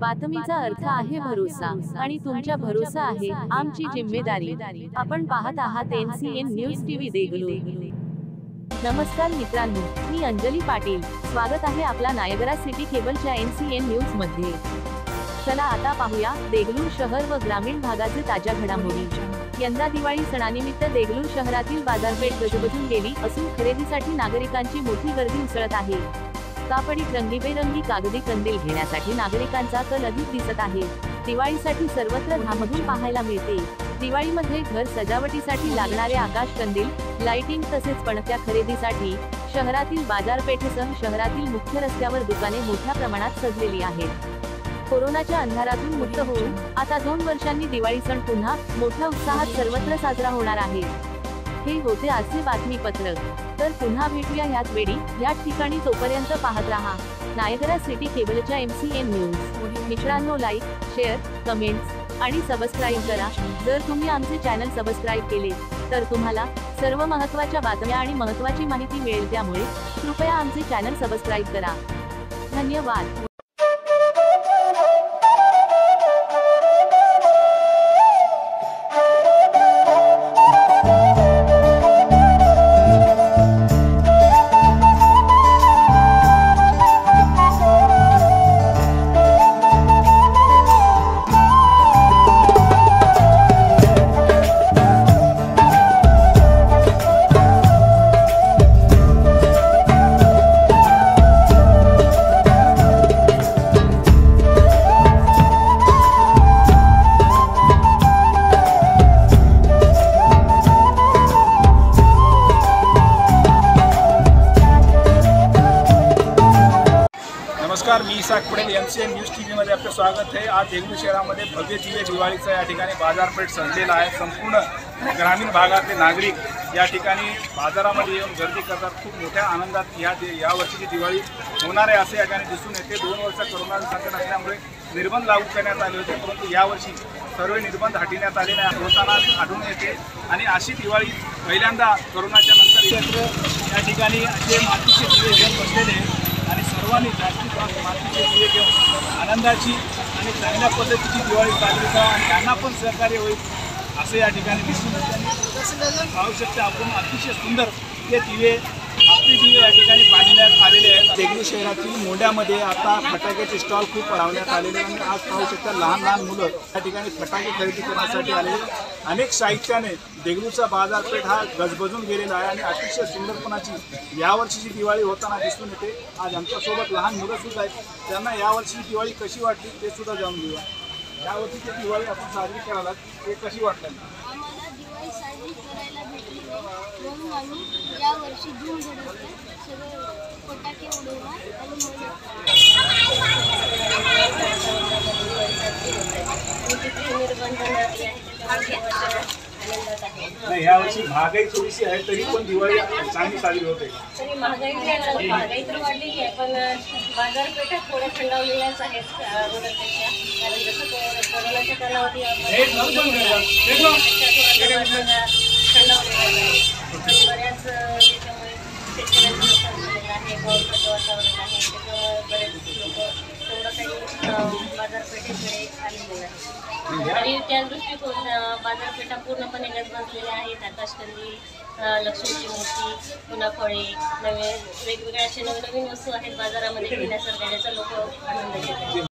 बातमीचा अर्थ आहे भरोसा आणि तुमच्या भरोसा आहे आमची जिम्मेदारी। आपण पाहत आहात NCN न्यूज टीव्ही देगलूर। नमस्कार मित्रांनो, मी अंजली पाटील। स्वागत आहे आपला नायगरा सिटी केबलच्या NCN न्यूज मध्ये। चला आता पाहूया देगलूर शहर व ग्रामीण भागाचे ताज्या घडामोडी। यंदा दिवाळी सणानिमित्त देगलूर शहरातील बाजारपेठ गजबजून गेली असून खरेदीसाठी नागरिकांची मोठी गर्दी उसळत आहे। कापडीत रंगीबेरंगी कागदी कंदील घेण्यासाठी नागरिकांचा कल अधिक दिसत आहे। दिवाळीसाठी सर्वत्र धामधूम पाहायला मिळते। दिवाळीमध्ये घर सजावटीसाठी लागणारे आकाश कंदील, लाइटिंग तसेच पणत्या खरेदीसाठी शहरातील बाजारपेठेसह शहरातील मुख्य रस्त्यावर दुकाने मोठ्या प्रमाणात सजलेली आहेत। कोरोनाच्या अंधारातून मुक्त होऊन आता 2 वर्षांनी दिवाळी सण पुन्हा मोठ्या उत्साहात सर्वत्र साजरा होणार आहे। हे होते आजचे बातमीपत्र। तर पुन्हा भेटूया याच वेळी याच ठिकाणी, तोपर्यंत पाहत रहा नायगरा सिटी केबलच्या NCN न्यूज। मित्रांनो, लाईक, शेअर, कमेंट्स आणि सबस्क्राईब करा। जर तुम्ही आमचे चॅनल सबस्क्राईब केले तर तुम्हाला सर्व महत्त्वाच्या बातम्या आणि महत्त्वाची माहिती मिळेल। त्यामुळे कृपया आमचे चॅनल सबस्क्राईब करा। धन्यवाद। नमस्कार, मी इसाक पटेल। NCN न्यूज टीव्हीमध्ये आपलं स्वागत आहे। आज देगलूर शहरामध्ये भव्य दिव्य दिवाळीचा या ठिकाणी बाजारपेठ सजलेला आहे। संपूर्ण ग्रामीण भागातले नागरिक या ठिकाणी बाजारामध्ये येऊन गर्दी करतात। खूप मोठ्या आनंदात या वर्षीची दिवाळी होणार आहे असे या ठिकाणी दिसून येते। 2 वर्ष कोरोना संकट असल्यामुळे निर्बंध लागू करण्यात आले होते, परंतु यावर्षी सर्व निर्बंध हटविण्यात आलेले होताना आढळून येते। आणि अशी दिवाळी पहिल्यांदा कोरोनाच्या नंतर या ठिकाणी असे मातीचे दिवे घेऊन बसलेले आणि सर्वांनी जास्तीत जास्त मातीचे दिवे घेऊन आनंदाची आणि चांगल्या पद्धतीची दिवाळी साजरी करा आणि त्यांना पण सहकार्य होईल असे या ठिकाणी दिसून येते। पाहू शकता आपण, अतिशय सुंदर ते दिवे, आपली दिवे या ठिकाणी बांधण्यात आलेले आहेत। देगलूर शहरातील मोंढ्यामध्ये आता फटाक्याचे स्टॉल खूप लावण्यात आलेले आणि आज पाहू शकता लहान लहान मुलं या ठिकाणी फटाके खरेदी करण्यासाठी आलेले। अनेक साहित्याने देगलूरचा बाजारपेठ हा गजबजून गेलेला आहे आणि अतिशय सुंदरपणाची यावर्षीची दिवाळी होताना दिसून येते। आज आमच्यासोबत लहान मुलं सुद्धा आहेत, त्यांना यावर्षीची दिवाळी कशी वाटली ते सुद्धा जाणून घेऊया। यावर्षीची दिवाळी आपण साजरी करायला ते कशी वाटली? दिवाळी साजरी करायला भेटली म्हणून आम्ही यावर्षी धूम धडकन सगळे फटाके उडवणार आणि नाही, यावर्षी महागाई थोडीशी आहे तरी पण दिवाळी चांगली साजरी होते। तरी महागाई तर वाढलेली आहे, पण बाजारपेठा थोड्या थंडावलेल्याच आहेत अगोदरपेक्षा। कारण जसं कोरोनाच्या कालावधी थंडावलेला आहे, बऱ्याच त्याच्यामुळे शेतकऱ्यांचं नुकसान झालेलं आहे, पावसाचं वातावरण आहे, त्याच्यामुळे बरेच लोक थोडं काही बाजारपेठेकडे आलेले आहेत। आणि त्या दृष्टीकोन बाजारपेठा पूर्णपणे गजबजलेल्या आहेत। आकाशकंदील, लक्ष्मीची मूर्ती, पुन्हा फळे, वेगवेगळ्या अशा नवीन वस्तू आहेत बाजारामध्ये घेण्यासारख्या, ज्याचा लोक आनंद घेतात।